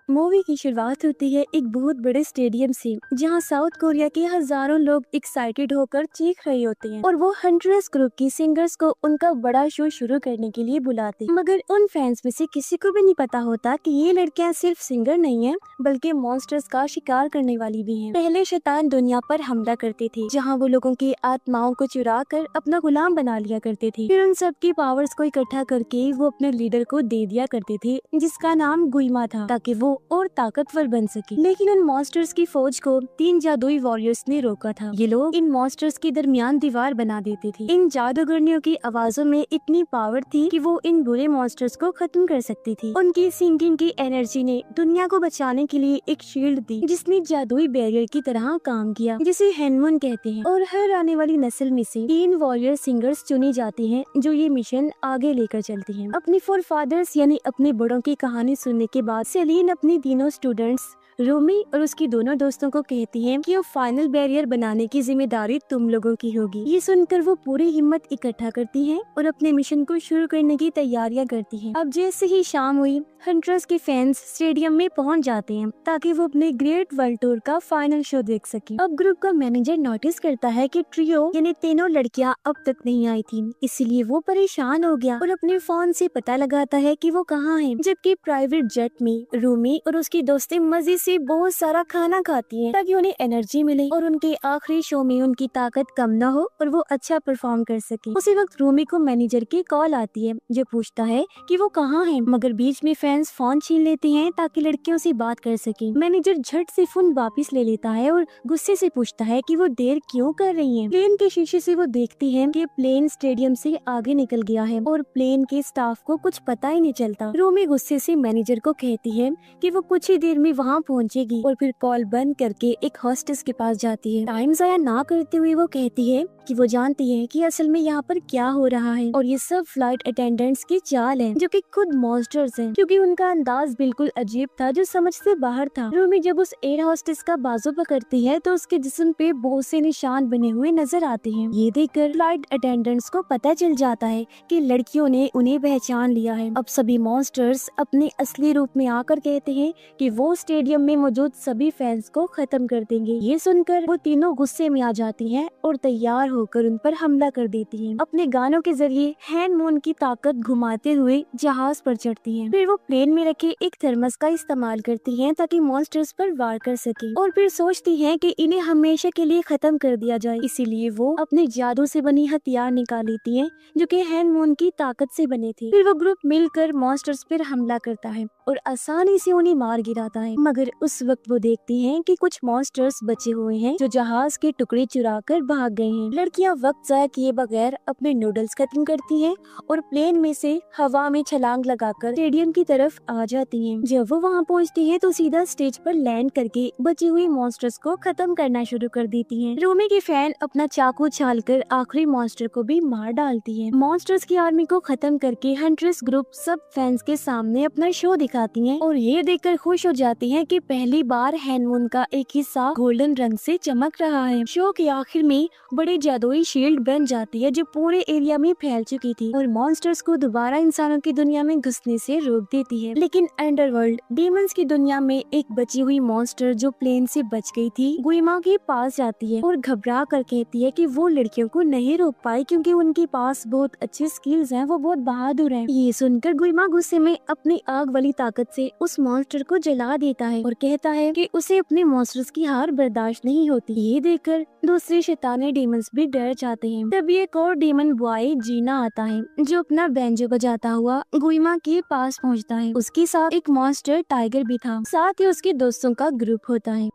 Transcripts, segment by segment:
Movie की शुरुआत होती है एक बहुत बड़े स्टेडियम से, जहां साउथ कोरिया के हजारों लोग एक्साइटेड होकर चीख रहे होते हैं और वो हंट्रेस ग्रुप की सिंगर्स को उनका बड़ा शो शुरू करने के लिए बुलाते हैं। मगर उन फैंस में से किसी को भी नहीं पता होता कि ये लड़कियां सिर्फ सिंगर नहीं है, बल्कि मॉन्स्टर्स का शिकार करने वाली भी हैं। पहले शैतान दुनिया पर हमला करते थे, जहां वो लोगों की आत्माओं को चुरा कर अपना गुलाम बना लिया करते थे। फिर उन सब की पावर्स को इकट्ठा करके वो अपने लीडर को दे दिया करते थे, जिसका नाम गुइमा था, ताकि वो और ताकतवर बन सके। लेकिन उन मॉन्स्टर्स की फौज को 3 जादुई वॉरियर्स ने रोका था। ये लोग इन मॉन्स्टर्स के दरमियान दीवार बना देते थे। इन जादूगरनियों की आवाजों में इतनी पावर थी कि वो इन बुरे मॉन्स्टर्स को खत्म कर सकती थी। उनकी सिंगिंग की एनर्जी ने दुनिया को बचाने के लिए एक शील्ड दी, जिसने जादुई बैरियर की तरह काम किया, जिसे हेनमुन कहते हैं। और हर आने वाली नस्ल में से 3 वॉरियर सिंगर्स चुनी जाती हैं, जो ये मिशन आगे लेकर चलती हैं। अपनी फोर फादर्स यानी अपने बड़ों की कहानी सुनने के बाद सेलिन अपनी तीनों स्टूडेंट्स रोमी और उसकी दोनों दोस्तों को कहती है कि वो फाइनल बैरियर बनाने की जिम्मेदारी तुम लोगों की होगी। ये सुनकर वो पूरी हिम्मत इकट्ठा करती हैं और अपने मिशन को शुरू करने की तैयारियां करती हैं। अब जैसे ही शाम हुई, हंटर्स के फैंस स्टेडियम में पहुंच जाते हैं ताकि वो अपने ग्रेट वर्ल्ड टूर का फाइनल शो देख सके। अब ग्रुप का मैनेजर नोटिस करता है कि ट्रियो यानी तीनों लड़कियां अब तक नहीं आई थी, इसलिए वो परेशान हो गया और अपने फोन से पता लगाता है कि वो कहाँ हैं। जबकि प्राइवेट जेट में रूमी और उसकी दोस्तें मजे से बहुत सारा खाना खाती हैं ताकि उन्हें एनर्जी मिले और उनके आखिरी शो में उनकी ताकत कम न हो और वो अच्छा परफॉर्म कर सके। उसी वक्त रूमी को मैनेजर की कॉल आती है, जो पूछता है कि वो कहाँ हैं, मगर बीच में फैंस फोन छीन लेते हैं ताकि लड़कियों से बात कर सके। मैनेजर झट से फोन वापस ले लेता है और गुस्से से पूछता है कि वो देर क्यों कर रही हैं। प्लेन के शीशे से वो देखती है कि प्लेन स्टेडियम से आगे निकल गया है और प्लेन के स्टाफ को कुछ पता ही नहीं चलता। रूमी गुस्से से मैनेजर को कहती है कि वो कुछ ही देर में वहाँ पहुँचेगी और फिर कॉल बंद करके एक हॉस्टेस के पास जाती है। टाइम जाया ना करते हुए वो कहती है कि वो जानती है कि असल में यहाँ पर क्या हो रहा है और ये सब फ्लाइट अटेंडेंट्स की चाल है, जो कि खुद मॉन्स्टर्स हैं, क्योंकि उनका अंदाज बिल्कुल अजीब था जो समझ से बाहर था। रूमी जब उस एयर हॉस्टेस का बाजू पकड़ती है तो उसके जिस्म पे बहुत से निशान बने हुए नजर आते हैं। ये देखकर फ्लाइट अटेंडेंट्स को पता चल जाता है कि लड़कियों ने उन्हें पहचान लिया है। अब सभी मॉन्स्टर्स अपने असली रूप में आकर कहते हैं कि वो स्टेडियम में मौजूद सभी फैंस को खत्म कर देंगे। ये सुनकर वो तीनों गुस्से में आ जाती हैं और तैयार होकर उन पर हमला कर देती हैं। अपने गानों के जरिए हेनमुन की ताकत घुमाते हुए जहाज पर चढ़ती हैं। फिर वो प्लेन में रखे एक थर्मस का इस्तेमाल करती हैं ताकि मॉन्स्टर्स पर वार कर सके और फिर सोचती हैं कि इन्हें हमेशा के लिए खत्म कर दिया जाए। इसीलिए वो अपने जादू से बनी हथियार निकाल लेती हैं, जो कि हेनमुन की ताकत से बने थे। फिर वो ग्रुप मिलकर मॉन्स्टर्स पर हमला करता है और आसानी से उन्हें मार गिराता है। मगर उस वक्त वो देखती हैं कि कुछ मॉन्स्टर्स बचे हुए हैं जो जहाज के टुकड़े चुरा कर भाग गए हैं। लड़कियां वक्त जाया किए बगैर अपने नूडल्स खत्म करती हैं और प्लेन में से हवा में छलांग लगाकर स्टेडियम की तरफ आ जाती हैं। जब वो वहाँ पहुँचती हैं तो सीधा स्टेज पर लैंड करके बचे हुए मॉन्स्टर्स को खत्म करना शुरू कर देती हैं। रूमी की फैन अपना चाकू छालकर आखिरी मॉन्स्टर को भी मार डालती है। मॉन्स्टर्स की आर्मी को खत्म करके हंट्रेस ग्रुप सब फैंस के सामने अपना शो दिखाती हैं और ये देखकर खुश हो जाती हैं कि पहली बार हेनमुन का एक हिस्सा गोल्डन रंग से चमक रहा है। शो के आखिर में बड़ी जादुई शील्ड बन जाती है जो पूरे एरिया में फैल चुकी थी और मॉन्स्टर्स को दोबारा इंसानों की दुनिया में घुसने से रोक देती है। लेकिन अंडरवर्ल्ड डीमंस की दुनिया में एक बची हुई मॉन्स्टर जो प्लेन से बच गई थी, गुइमा के पास जाती है और घबरा कर कहती है कि वो लड़कियों को नहीं रोक पाई क्योंकि उनके पास बहुत अच्छी स्किल्स हैं, वो बहुत बहादुर हैं। ये सुनकर गुइमा गुस्से में अपनी आग वाली ताकत से उस मॉन्स्टर को जला देता है और कहता है कि उसे अपने मॉन्स्टर्स की हार बर्दाश्त नहीं होती। ये देखकर दूसरे शैतानी डीमंस भी डर जाते हैं। तभी एक और डीमन बॉय जीना आता है, जो अपना बैंजो बजाता हुआ गुइमा के पास पहुंचता है। उसके साथ एक मॉन्स्टर टाइगर भी था, साथ ही उसके दोस्तों का ग्रुप होता है।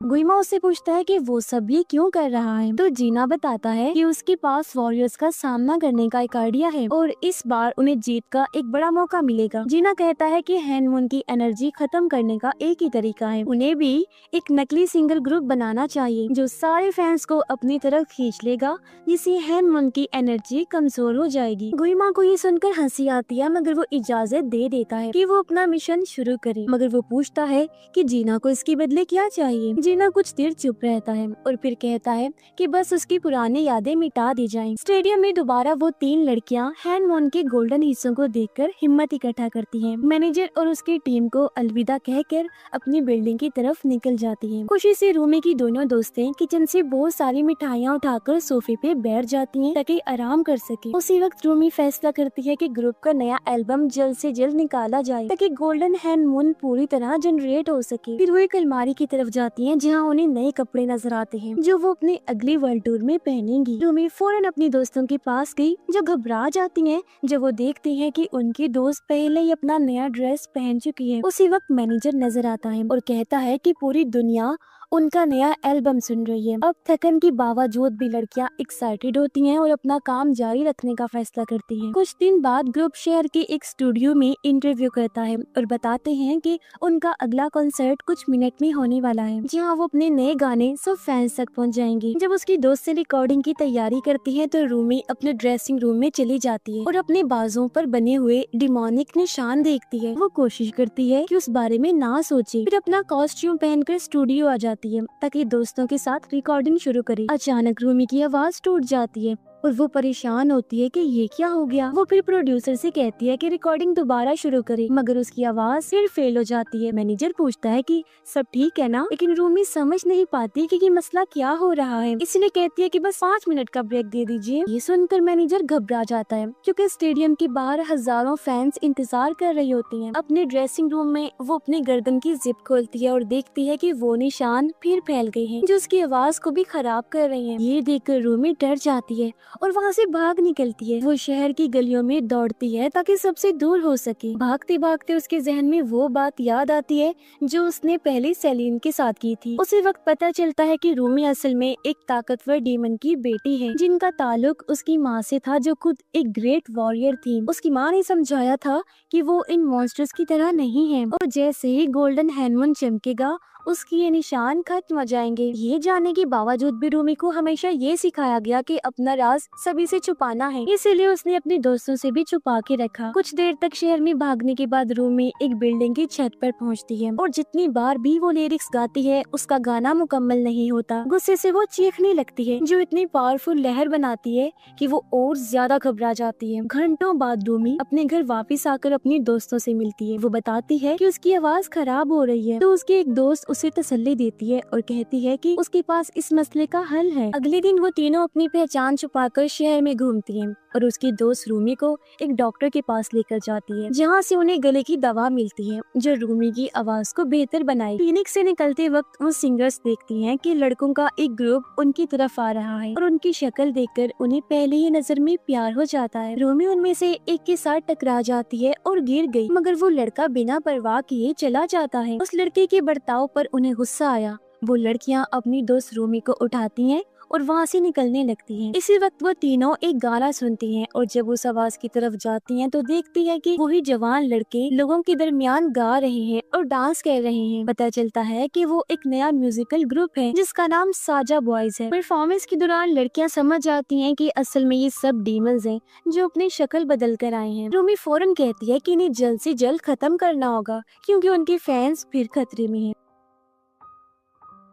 गुइमा उससे पूछता है कि वो सब ये क्यों कर रहा है, तो जीना बताता है कि उसके पास वॉरियर्स का सामना करने का एक आइडिया है और इस बार उन्हें जीत का एक बड़ा मौका मिलेगा। जीना कहता है कि हेनमुन की एनर्जी खत्म करने का एक ही तरीका है, उन्हें भी एक नकली सिंगल ग्रुप बनाना चाहिए जो सारे फैंस को अपनी तरफ खींच लेगा, जिससे हेनमुन की एनर्जी कमजोर हो जाएगी। गुइमा को ये सुनकर हंसी आती है, मगर वो इजाजत दे देता है कि वो अपना मिशन शुरू करे। मगर वो पूछता है कि जीना को इसके बदले क्या चाहिए। जीना कुछ देर चुप रहता है और फिर कहता है कि बस उसकी पुरानी यादें मिटा दी जाएं। स्टेडियम में दोबारा वो 3 लड़कियां हैनमोन के गोल्डन हिस्सों को देखकर हिम्मत इकट्ठा करती हैं। मैनेजर और उसकी टीम को अलविदा कहकर अपनी बिल्डिंग की तरफ निकल जाती हैं। खुशी से रूमी की दोनों दोस्तें किचन से बहुत सारी मिठाइयाँ उठाकर सोफे पे बैठ जाती हैं ताकि आराम कर सके। उसी वक्त रूमी फैसला करती है कि ग्रुप का नया एल्बम जल्द से जल्द निकाला जाए ताकि गोल्डन हैनमून पूरी तरह जनरेट हो सके। फिर वो एक अलमारी की तरफ जाती हैं जहां उन्हें नए कपड़े नजर आते हैं जो वो अपने अगली वर्ल्ड टूर में पहनेंगी। रूमी फौरन अपनी दोस्तों के पास गई जो घबरा जाती हैं जब वो देखती हैं कि उनकी दोस्त पहले ही अपना नया ड्रेस पहन चुकी है। उसी वक्त मैनेजर नजर आता है और कहता है कि पूरी दुनिया उनका नया एल्बम सुन रही है। अब थकन के बावजूद भी लड़कियां एक्साइटेड होती हैं और अपना काम जारी रखने का फैसला करती हैं। कुछ दिन बाद ग्रुप शहर के एक स्टूडियो में इंटरव्यू करता है और बताते हैं कि उनका अगला कॉन्सर्ट कुछ मिनट में होने वाला है जहां वो अपने नए गाने सब फैंस तक पहुंच जाएंगे। जब उसकी दोस्त से रिकॉर्डिंग की तैयारी करती है तो रूमी अपने ड्रेसिंग रूम में चली जाती है और अपने बाजुओं पर बने हुए डिमोनिक निशान देखती है। वो कोशिश करती है कि उस बारे में ना सोचे, फिर अपना कॉस्ट्यूम पहनकर स्टूडियो आ जाती है ताकि दोस्तों के साथ रिकॉर्डिंग शुरू करे। अचानक रूमी की आवाज टूट जाती है और वो परेशान होती है कि ये क्या हो गया। वो फिर प्रोड्यूसर से कहती है कि रिकॉर्डिंग दोबारा शुरू करे, मगर उसकी आवाज फिर फेल हो जाती है। मैनेजर पूछता है कि सब ठीक है ना, लेकिन रूमी समझ नहीं पाती कि ये मसला क्या हो रहा है, इसलिए कहती है कि बस 5 मिनट का ब्रेक दे दीजिए। ये सुनकर मैनेजर घबरा जाता है क्योंकि स्टेडियम के बाहर हजारों फैंस इंतजार कर रही होती हैं। अपने ड्रेसिंग रूम में वो अपने गर्दन की जिप खोलती है और देखती है कि वो निशान फिर फैल गए हैं जो उसकी आवाज को भी खराब कर रहे हैं। ये देखकर रूमी डर जाती है और वहाँ से भाग निकलती है। वो शहर की गलियों में दौड़ती है ताकि सबसे दूर हो सके। भागते भागते उसके जहन में वो बात याद आती है जो उसने पहले सेलिन के साथ की थी। उसी वक्त पता चलता है कि रूमी असल में एक ताकतवर डीमन की बेटी है जिनका ताल्लुक उसकी माँ से था जो खुद एक ग्रेट वॉरियर थी। उसकी माँ ने समझाया था कि वो इन मॉन्स्टर्स की तरह नहीं है और जैसे ही गोल्डन हैनमून चमकेगा उसकी ये निशान खत्म हो जाएंगे। ये जानने के बावजूद भी रूमी को हमेशा ये सिखाया गया कि अपना राज सभी से छुपाना है, इसीलिए उसने अपने दोस्तों से भी छुपा के रखा। कुछ देर तक शहर में भागने के बाद रूमी एक बिल्डिंग की छत पर पहुंचती है और जितनी बार भी वो लिरिक्स गाती है उसका गाना मुकम्मल नहीं होता। गुस्से से वो चीखने लगती है जो इतनी पावरफुल लहर बनाती है कि वो और ज्यादा घबरा जाती है। घंटों बाद रूमी अपने घर वापस आकर अपनी दोस्तों से मिलती है। वो बताती है कि उसकी आवाज खराब हो रही है तो उसकी एक दोस्त उसे तसल्ली देती है और कहती है कि उसके पास इस मसले का हल है। अगले दिन वो तीनों अपनी पहचान छुपाकर शहर में घूमती हैं और उसकी दोस्त रूमी को एक डॉक्टर के पास लेकर जाती है जहाँ से उन्हें गले की दवा मिलती है जो रूमी की आवाज को बेहतर बनाए। क्लिनिक से निकलते वक्त वो सिंगर्स देखती हैं कि लड़कों का एक ग्रुप उनकी तरफ आ रहा है और उनकी शक्ल देखकर उन्हें पहले ही नजर में प्यार हो जाता है। रूमी उनमें से एक के साथ टकरा जाती है और गिर गई, मगर वो लड़का बिना परवाह किए चला जाता है। उस लड़के के बर्ताव पर उन्हें गुस्सा आया। वो लड़कियां अपनी दोस्त रूमी को उठाती हैं और वहाँ से निकलने लगती हैं। इसी वक्त वो तीनों एक गाना सुनती हैं और जब उस आवाज की तरफ जाती हैं तो देखती है कि वही जवान लड़के लोगों के दरमियान गा रहे हैं और डांस कर रहे हैं। पता चलता है कि वो एक नया म्यूजिकल ग्रुप है जिसका नाम साजा बॉयज है। परफॉर्मेंस के दौरान लड़कियां समझ जाती हैं कि असल में ये सब डीमंस हैं जो अपनी शक्ल बदल कर आए हैं। रूमी फौरन कहती है कि इन्हें जल्द से जल्द खत्म करना होगा क्योंकि उनके फैंस फिर खतरे में हैं।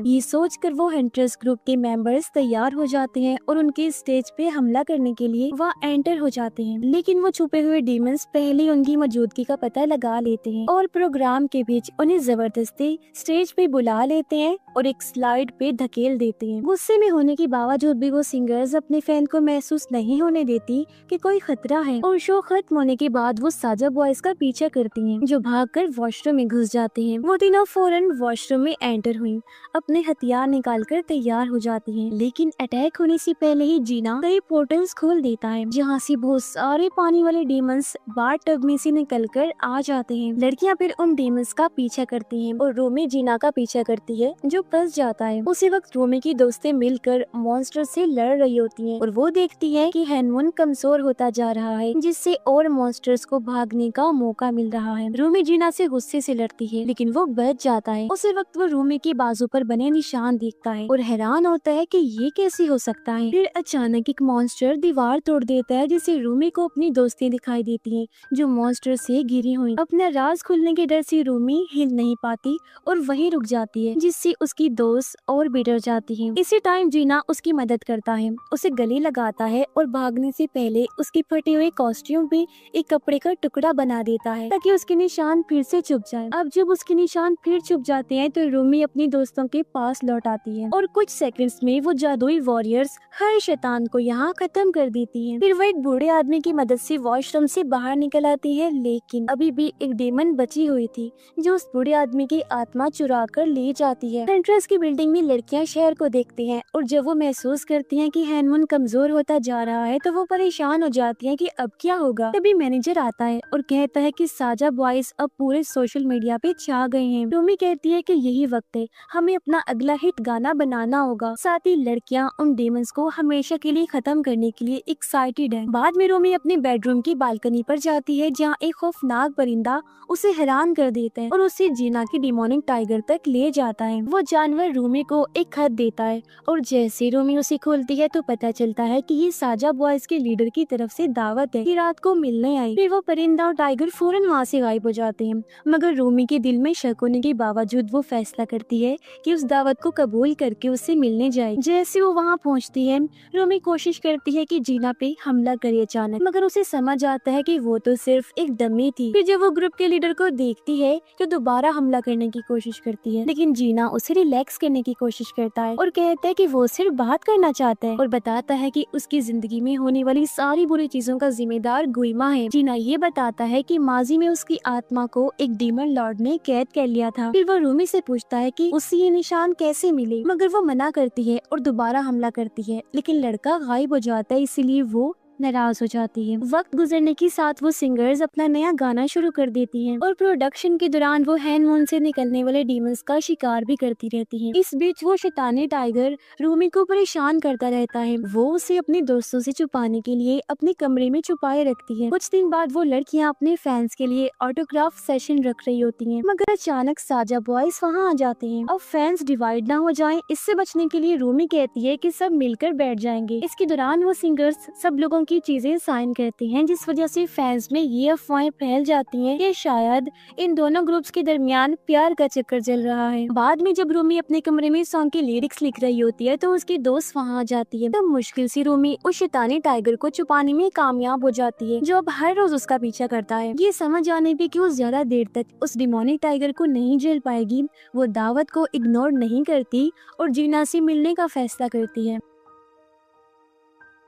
ये सोचकर वो हंटर्स ग्रुप के मेंबर्स तैयार हो जाते हैं और उनके स्टेज पे हमला करने के लिए वह एंटर हो जाते हैं, लेकिन वो छुपे हुए डीमंस पहले ही उनकी मौजूदगी का पता लगा लेते हैं और प्रोग्राम के बीच उन्हें जबरदस्ती स्टेज पे बुला लेते हैं और एक स्लाइड पे धकेल देते हैं। गुस्से में होने के बावजूद भी वो सिंगर्स अपने फैन को महसूस नहीं होने देती कि कोई खतरा है और शो खत्म होने के बाद वो साजा बॉयज का पीछा करती हैं जो भागकर वॉशरूम में घुस जाते हैं। वो तीनों फौरन वॉशरूम में एंटर हुई, अपने हथियार निकालकर तैयार हो जाती हैं, लेकिन अटैक होने से पहले ही जीना कई पोर्टल्स खोल देता है जहाँ से बहुत सारे पानी वाले डीमंस बाथ टब में से निकलकर आ जाते हैं। लड़कियां फिर उन डीमंस का पीछा करती हैं और रोमी जीना का पीछा करती है जो फंस जाता है। उसी वक्त रोमी की दोस्तें मिलकर मॉन्स्टर से लड़ रही होती हैं और वो देखती है कि हैनमून कमजोर होता जा रहा है जिससे और मॉन्स्टर्स को भागने का मौका मिल रहा है। रोमी जीना से गुस्से से लड़ती है लेकिन वो बच जाता है। उसी वक्त वो रोमी के बाजू पर बने बने निशान देखता है और हैरान होता है कि ये कैसे हो सकता है। फिर अचानक एक मॉन्स्टर दीवार तोड़ देता है, जिससे रूमी को अपनी दोस्तें दिखाई देती हैं जो मॉन्स्टर से घिरी हुई। अपना राज खुलने के डर से रूमी हिल नहीं पाती और वहीं रुक जाती है, जिससे उसकी दोस्त और भी डर जाती है। इसी टाइम जीना उसकी मदद करता है, उसे गले लगाता है और भागने से पहले उसके फटे हुए कॉस्ट्यूम पे एक कपड़े का टुकड़ा बना देता है ताकि उसके निशान फिर से छुप जाए। अब जब उसके निशान फिर छुप जाते हैं तो रूमी अपनी दोस्तों के पास लौट आती है और कुछ सेकंड्स में वो जादुई वॉरियर्स हर शैतान को यहाँ खत्म कर देती है। फिर वो एक बूढ़े आदमी की मदद से वॉशरूम से बाहर निकल आती है, लेकिन अभी भी एक डेमन बची हुई थी जो उस बूढ़े आदमी की आत्मा चुरा कर ले जाती है। एंट्रेंस की बिल्डिंग में लड़कियां शहर को देखती हैं और जब वो महसूस करती हैं कि हैनमून कमजोर होता जा रहा है तो वो परेशान हो जाती हैं कि अब क्या होगा। तभी मैनेजर आता है और कहता है कि साजा बॉयज अब पूरे सोशल मीडिया पे छा गए हैं। रूमी कहती है कि यही वक्त है, हमें अपना अगला हिट गाना बनाना होगा। साथ ही लड़कियां उन डेमंस को हमेशा के लिए खत्म करने के लिए एक्साइटेड है। बाद में रूमी अपने बेडरूम की बालकनी पर जाती है जहाँ एक खौफनाक परिंदा उसे हैरान कर देता है और उसे जीना की डिमोनिक टाइगर तक ले जाता है। वो जानवर रूमी को एक खत देता है और जैसे रूमी उसे खोलती है तो पता चलता है कि ये साजा बॉयज के लीडर की तरफ से दावत है कि रात को मिलने आई। फिर वो परिंदा और टाइगर फौरन वहाँ से गायब हो जाते हैं, मगर रूमी के दिल में शक होने के बावजूद वो फैसला करती है कि उस दावत को कबूल करके उससे मिलने जाए। जैसे वो वहाँ पहुँचती है, रूमी कोशिश करती है कि जीना पे हमला करे अचानक, मगर उसे समझ आता है कि वो तो सिर्फ एक डमी थी। फिर जब वो ग्रुप के लीडर को देखती है तो दोबारा हमला करने की कोशिश करती है, लेकिन जीना उसे रिलैक्स करने की कोशिश करता है और कहता है कि वो सिर्फ बात करना चाहता है और बताता है कि उसकी जिंदगी में होने वाली सारी बुरी चीजों का जिम्मेदार गुइमा है। जीना ये बताता है कि माजी में उसकी आत्मा को एक डीमन लॉर्ड ने कैद कर लिया था। फिर वो रूमी से पूछता है कि उसे ये निशान कैसे मिले, मगर वो मना करती है और दोबारा हमला करती है, लेकिन लड़का गायब हो जाता है, इसीलिए वो नाराज हो जाती है। वक्त गुजरने के साथ वो सिंगर्स अपना नया गाना शुरू कर देती हैं और प्रोडक्शन के दौरान वो हैनमून से निकलने वाले डीमंस का शिकार भी करती रहती हैं। इस बीच वो शैतानी टाइगर रूमी को परेशान करता रहता है। वो उसे अपने दोस्तों से छुपाने के लिए अपने कमरे में छुपाए रखती है। कुछ दिन बाद वो लड़कियां अपने फैंस के लिए ऑटोग्राफ सेशन रख रही होती हैं, मगर अचानक साजा बॉयज वहाँ आ जाते हैं। अब फैंस डिवाइड ना हो जाएं, इससे बचने के लिए रूमी कहती है कि सब मिलकर बैठ जाएंगे। इसके दौरान वो सिंगर्स सब लोगों की चीजें साइन करते हैं, जिस वजह से फैंस में ये अफवाहें फैल जाती हैं कि शायद इन दोनों ग्रुप्स के दरमियान प्यार का चक्कर चल रहा है। बाद में जब रूमी अपने कमरे में सॉन्ग की लिरिक्स लिख रही होती है तो उसकी दोस्त वहाँ आ जाती है। तब मुश्किल से रूमी उस शैतानी टाइगर को छुपाने में कामयाब हो जाती है, जो अब हर रोज उसका पीछा करता है। ये समझ आने पे कि वो ज्यादा देर तक उस डिमोनिक टाइगर को नहीं झेल पाएगी, वो दावत को इग्नोर नहीं करती और जीना से मिलने का फैसला करती है।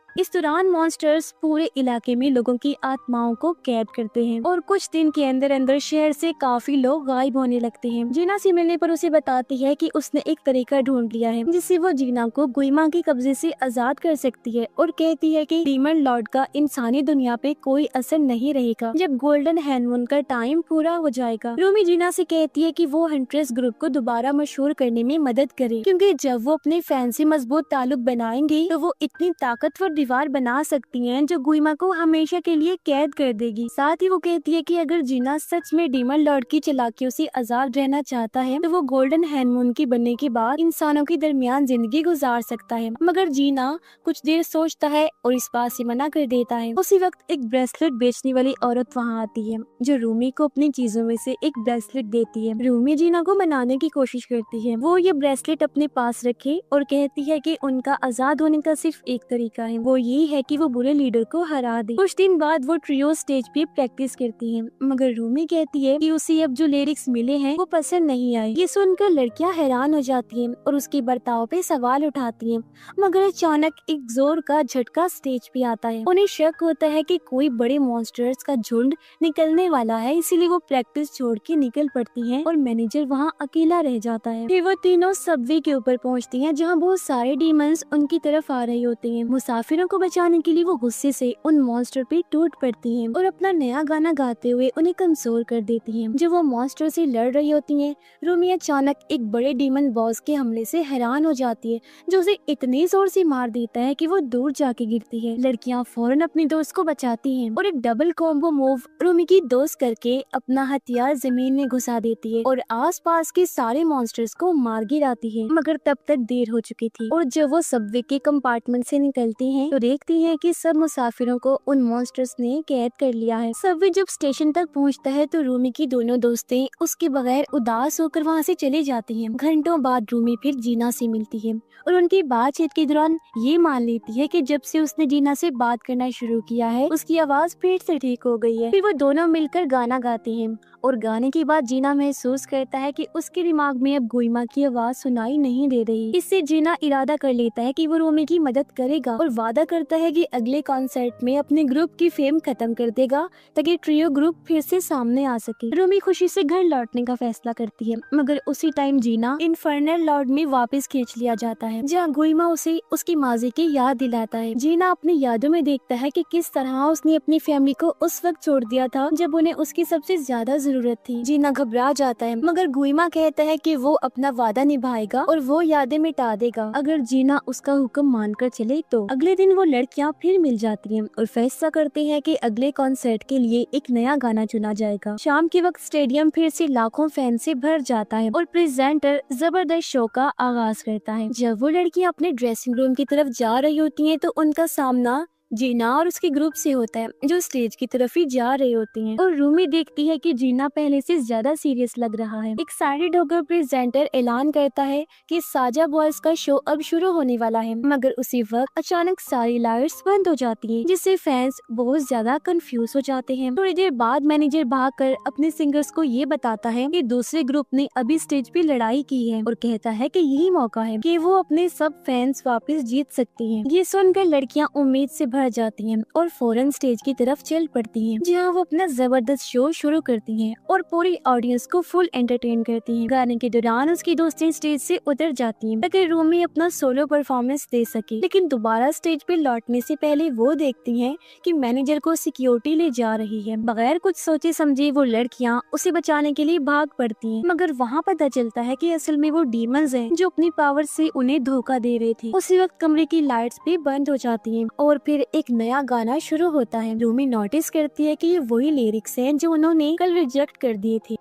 इस दौरान मॉन्स्टर्स पूरे इलाके में लोगों की आत्माओं को कैद करते हैं और कुछ दिन के अंदर अंदर शहर से काफी लोग गायब होने लगते हैं। जीना से मिलने पर उसे बताती है कि उसने एक तरीका ढूंढ लिया है जिससे वो जीना को गुइमा के कब्जे से आजाद कर सकती है और कहती है कि डीमन लॉर्ड का इंसानी दुनिया पे कोई असर नहीं रहेगा जब गोल्डन हैनमून का टाइम पूरा हो जाएगा। रूमी जीना से कहती है कि वो हंट्रेस ग्रुप को दोबारा मशहूर करने में मदद करे, क्योंकि जब वो अपने फैन से मजबूत ताल्लुक बनाएंगे तो वो इतनी ताकतवर दीवार बना सकती हैं जो गुइमा को हमेशा के लिए कैद कर देगी। साथ ही वो कहती है कि अगर जीना सच में डीमन लॉर्ड की चालाकियों से आजाद रहना चाहता है तो वो गोल्डन हैनमून की बनने के बाद इंसानों के दरमियान जिंदगी गुजार सकता है, मगर जीना कुछ देर सोचता है और इस बात से मना कर देता है। उसी वक्त एक ब्रेसलेट बेचने वाली औरत वहाँ आती है जो रूमी को अपनी चीजों में से एक ब्रेसलेट देती है। रूमी जीना को मनाने की कोशिश करती है वो ये ब्रेसलेट अपने पास रखे और कहती है कि उनका आजाद होने का सिर्फ एक तरीका है, वो यही है कि वो बुरे लीडर को हरा दे। कुछ दिन बाद वो ट्रियो स्टेज पे प्रैक्टिस करती है, मगर रूमी कहती है कि उसे अब जो लिरिक्स मिले हैं वो पसंद नहीं आए। ये सुनकर लड़कियां हैरान हो जाती हैं और उसके बर्ताव पे सवाल उठाती हैं, मगर अचानक एक जोर का झटका स्टेज पे आता है। उन्हें शक होता है कि कोई बड़े मॉन्स्टर्स का झुंड निकलने वाला है, इसीलिए वो प्रैक्टिस छोड़ के निकल पड़ती हैं और मैनेजर वहाँ अकेला रह जाता है। फिर वो तीनों सबवे के ऊपर पहुँचती हैं जहाँ बहुत सारे डीमंस उनकी तरफ आ रहे होते हैं। मुसाफिर मुसाफिरों को बचाने के लिए वो गुस्से से उन मॉन्स्टर पे टूट पड़ती हैं और अपना नया गाना गाते हुए उन्हें कमजोर कर देती हैं। जब वो मॉन्स्टर से लड़ रही होती हैं, रूमी अचानक एक बड़े डीमन बॉस के हमले से हैरान हो जाती है, जो उसे इतनी जोर से मार देता है कि वो दूर जाके गिरती है। लड़कियां फौरन अपनी दोस्त को बचाती हैं और एक डबल कॉम्बो मूव रूमी की दोस्त करके अपना हथियार जमीन में घुसा देती है और आसपास के सारे मॉन्स्टर्स को मार गिराती है। मगर तब तक देर हो चुकी थी और जब वो सबवे के कंपार्टमेंट से निकलती हैं तो देखती हैं कि सब मुसाफिरों को उन मॉन्स्टर्स ने कैद कर लिया है। सबवे जब स्टेशन तक पहुंचता है तो रूमी की दोनों दोस्तें उसके बगैर उदास होकर वहां से चली जाती हैं। घंटों बाद रूमी फिर जीना से मिलती है और उनकी बातचीत के दौरान ये मान लेती है कि जब से उसने जीना से बात करना शुरू किया है उसकी आवाज फिर से ठीक हो गई है। फिर वो दोनों मिलकर गाना गाते हैं और गाने के बाद जीना महसूस करता है कि उसके दिमाग में अब गुइमा की आवाज सुनाई नहीं दे रही। इससे जीना इरादा कर लेता है कि वो रूमी की मदद करेगा और वादा करता है कि अगले कॉन्सर्ट में अपने ग्रुप की फेम खत्म कर देगा ताकि ट्रियो ग्रुप फिर से सामने आ सके। रूमी खुशी से घर लौटने का फैसला करती है, मगर उसी टाइम जीना इन्फर्नल लॉर्ड में वापस खींच लिया जाता है, जहाँ गुइमा उसे उसकी माजी की याद दिलाता है। जीना अपनी यादों में देखता है कि किस तरह उसने अपनी फैमिली को उस वक्त छोड़ दिया था जब उन्हें उसकी सबसे ज्यादा जरूरत थी। जीना घबरा जाता है, मगर गुइमा कहता है कि वो अपना वादा निभाएगा और वो यादें मिटा देगा अगर जीना उसका हुक्म मानकर चले तो। अगले दिन वो लड़कियां फिर मिल जाती हैं और फैसला करते हैं कि अगले कॉन्सर्ट के लिए एक नया गाना चुना जाएगा। शाम के वक्त स्टेडियम फिर से लाखों फैन से भर जाता है और प्रेजेंटर जबरदस्त शो का आगाज करता है। जब वो लड़कियां अपने ड्रेसिंग रूम की तरफ जा रही होती हैं तो उनका सामना जीना और उसके ग्रुप से होता है, जो स्टेज की तरफ ही जा रहे होते हैं और रूमी देखती है कि जीना पहले से ज्यादा सीरियस लग रहा है। एक्साइटेड होकर प्रेजेंटर ऐलान करता है कि साजा बॉयज का शो अब शुरू होने वाला है, मगर उसी वक्त अचानक सारी लाइट्स बंद हो जाती हैं, जिससे फैंस बहुत ज्यादा कंफ्यूज हो जाते हैं। थोड़ी देर बाद मैनेजर भागकर अपने सिंगर्स को ये बताता है कि दूसरे ग्रुप ने अभी स्टेज पे लड़ाई की है और कहता है कि यही मौका है कि वो अपने सब फैंस वापस जीत सकती हैं। ये सुनकर लड़कियां उम्मीद से भर जाती हैं और फौरन स्टेज की तरफ चल पड़ती हैं, जहां वो अपना जबरदस्त शो शुरू करती हैं और पूरी ऑडियंस को फुल एंटरटेन करती हैं। गाने के दौरान उसकी दोस्तें स्टेज से उतर जाती हैं ताकि रूमी अपना सोलो परफॉर्मेंस दे सके, लेकिन दोबारा स्टेज पे लौटने से पहले वो देखती हैं कि मैनेजर को सिक्योरिटी ले जा रही है। बगैर कुछ सोचे समझे वो लड़कियां उसे बचाने के लिए भाग पड़ती हैं, मगर वहाँ पता चलता है कि असल में वो डीमंस हैं जो अपनी पावर से उन्हें धोखा दे रहे थे। उसी वक्त कमरे की लाइट्स भी बंद हो जाती हैं और फिर एक नया गाना शुरू होता है। रूमी नोटिस करती है कि ये वही लिरिक्स हैं जो उन्होंने कल रिजेक्ट कर दिए थे।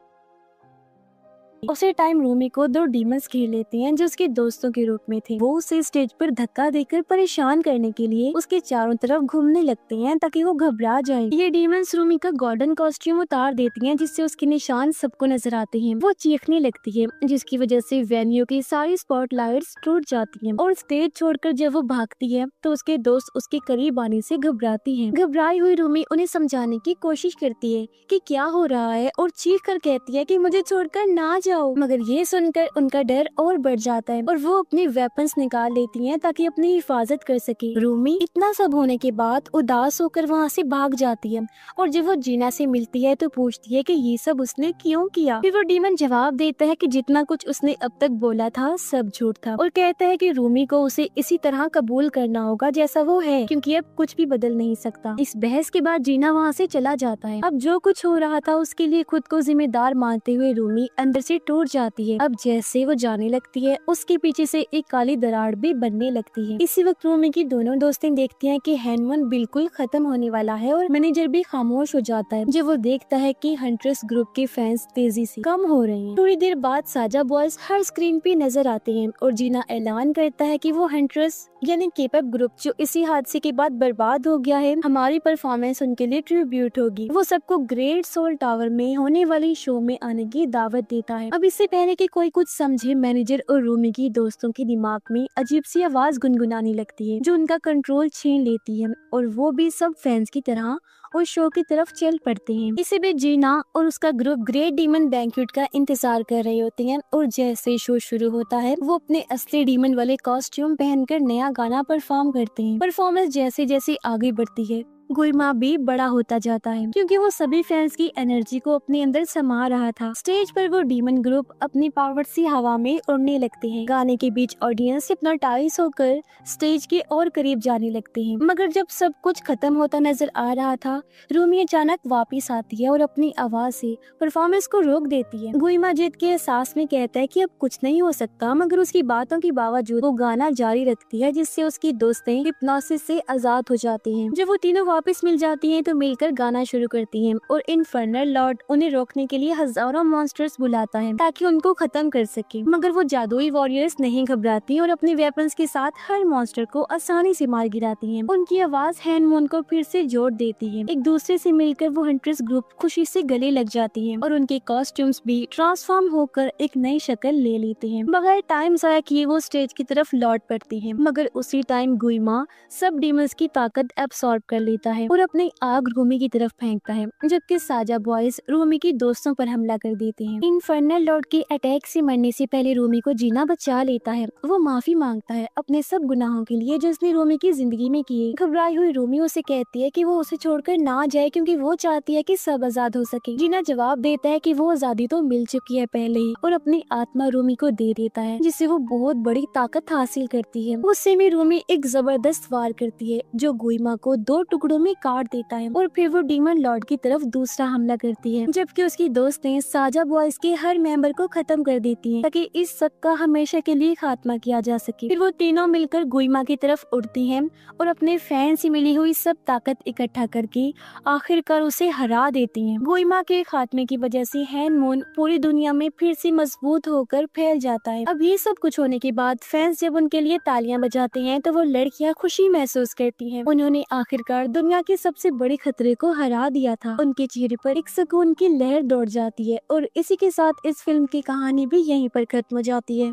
उसी टाइम रूमी को दो डीमंस घेर लेते हैं जो उसके दोस्तों के रूप में थे। वो उसे स्टेज पर धक्का देकर परेशान करने के लिए उसके चारों तरफ घूमने लगते हैं ताकि वो घबरा जाए। ये डीमंस रूमी का गोल्डन कॉस्ट्यूम उतार देती हैं, जिससे उसके निशान सबको नजर आते हैं। वो चीखने लगती है, जिसकी वजह से वेन्यू की सारी स्पॉटलाइट्स टूट जाती हैं और स्टेज छोड़कर जब वो भागती है तो उसके दोस्त उसके करीब आने से घबराती हैं। घबराई हुई रूमी उन्हें समझाने की कोशिश करती है कि क्या हो रहा है और चीख कर कहती है कि मुझे छोड़कर ना जाओ, मगर ये सुनकर उनका डर और बढ़ जाता है और वो अपने वेपन्स निकाल लेती हैं ताकि अपनी हिफाजत कर सके। रूमी इतना सब होने के बाद उदास होकर वहाँ से भाग जाती है और जब वो जीना से मिलती है तो पूछती है कि ये सब उसने क्यों किया। फिर वो डीमन जवाब देता है कि जितना कुछ उसने अब तक बोला था सब झूठ था और कहता है कि रूमी को उसे इसी तरह कबूल करना होगा जैसा वो है, क्योंकि अब कुछ भी बदल नहीं सकता। इस बहस के बाद जीना वहाँ से चला जाता है। अब जो कुछ हो रहा था उसके लिए खुद को जिम्मेदार मानते हुए रूमी अंदर से टूट जाती है। अब जैसे वो जाने लगती है उसके पीछे से एक काली दरार भी बनने लगती है। इसी वक्त रूमी की दोनों दोस्तें देखती हैं कि हैनमन बिल्कुल खत्म होने वाला है और मैनेजर भी खामोश हो जाता है जब वो देखता है कि हंट्रेस ग्रुप के फैंस तेजी से कम हो रहे हैं। थोड़ी देर बाद साजा बॉयज हर स्क्रीन पे नजर आते हैं और जीना ऐलान करता है कि वो हंट्रेस यानी के-पॉप ग्रुप जो इसी हादसे के बाद बर्बाद हो गया है, हमारी परफॉर्मेंस उनके लिए ट्रिब्यूट होगी। वो सबको ग्रेट सोल टावर में होने वाली शो में आने की दावत देता है। अब इससे पहले कि कोई कुछ समझे, मैनेजर और रूमी की दोस्तों के दिमाग में अजीब सी आवाज गुनगुनाने लगती है जो उनका कंट्रोल छीन लेती है और वो भी सब फैंस की तरह और शो की तरफ चल पड़ते हैं। इसी बीच जीना और उसका ग्रुप ग्रेट डीमन बैंक्वेट का इंतजार कर रहे होते हैं और जैसे शो शुरू होता है वो अपने असली डीमन वाले कॉस्ट्यूम पहनकर नया गाना परफॉर्म करते हैं। परफॉर्मेंस जैसे जैसे आगे बढ़ती है गुइमा भी बड़ा होता जाता है क्योंकि वो सभी फैंस की एनर्जी को अपने अंदर समा रहा था। स्टेज पर वो डीमन ग्रुप अपनी पावर से हवा में उड़ने लगते हैं। गाने के बीच ऑडियंस हिप्नोटाइज होकर स्टेज के और करीब जाने लगते हैं। मगर जब सब कुछ खत्म होता नजर आ रहा था, रूमी अचानक वापस आती है और अपनी आवाज से परफॉर्मेंस को रोक देती है। गुइमा जीत के एहसास में कहता है कि अब कुछ नहीं हो सकता, मगर उसकी बातों के बावजूद वो गाना जारी रखती है, जिससे उसकी दोस्तें हिप्नोसिस से आजाद हो जाती हैं। जब वो तीनों वापस मिल जाती हैं तो मिलकर गाना शुरू करती हैं और इनफर्नल लॉर्ड उन्हें रोकने के लिए हजारों मॉन्स्टर्स बुलाता है ताकि उनको खत्म कर सके। मगर वो जादुई वॉरियर्स नहीं घबराती और अपने वेपन्स के साथ हर मॉन्स्टर को आसानी से मार गिराती हैं। उनकी आवाज हैनमून को फिर से जोड़ देती है। एक दूसरे से मिलकर वो हंटर्स ग्रुप खुशी से गले लग जाती हैं और उनके कॉस्ट्यूम्स भी ट्रांसफॉर्म होकर एक नई शक्ल ले लेते हैं। बगैर टाइम जाया किए वो स्टेज की तरफ लौट पड़ती हैं। मगर उसी टाइम गुइमा सब डीमंस की ताकत एब्सॉर्ब कर लेता है और अपनी आग रूमी की तरफ फेंकता है, जबकि साजा बॉयज रूमी की दोस्तों पर हमला कर देते हैं। इनफर्नल लॉर्ड के अटैक से मरने से पहले रूमी को जीना बचा लेता है। वो माफी मांगता है अपने सब गुनाहों के लिए जो उसने रूमी की जिंदगी में किए। घबराई हुई रूमी उसे कहती है कि वो उसे छोड़कर ना जाए क्योंकि वो चाहती है कि सब आजाद हो सके। जीना जवाब देता है कि वो आजादी तो मिल चुकी है पहले ही और अपनी आत्मा रूमी को दे देता है, जिससे वो बहुत बड़ी ताकत हासिल करती है। उससे में रूमी एक जबरदस्त वार करती है जो गुइमा को 2 टुकड़ों में काट देता है और फिर वो डीमन लॉर्ड की तरफ दूसरा हमला करती है, जबकि उसकी दोस्तें साजा बॉयज के हर मेंबर को खत्म कर देती हैं ताकि इस सब का हमेशा के लिए खात्मा किया जा सके। फिर वो तीनों मिलकर गुइमा की तरफ उड़ती हैं और अपने फैन से मिली हुई सब ताकत इकट्ठा करके आखिरकार उसे हरा देती हैं। गुइमा के खात्मे की वजह से हैनमून पूरी दुनिया में फिर से मजबूत होकर फैल जाता है। अब ये सब कुछ होने के बाद फैंस जब उनके लिए तालियां बजाते हैं तो वो लड़कियां खुशी महसूस करती हैं। उन्होंने आखिरकार दुनिया के सबसे बड़े खतरे को हरा दिया था। उनके चेहरे पर एक सुकून की लहर दौड़ जाती है और इसी के साथ इस फिल्म की कहानी भी यहीं पर खत्म हो जाती है।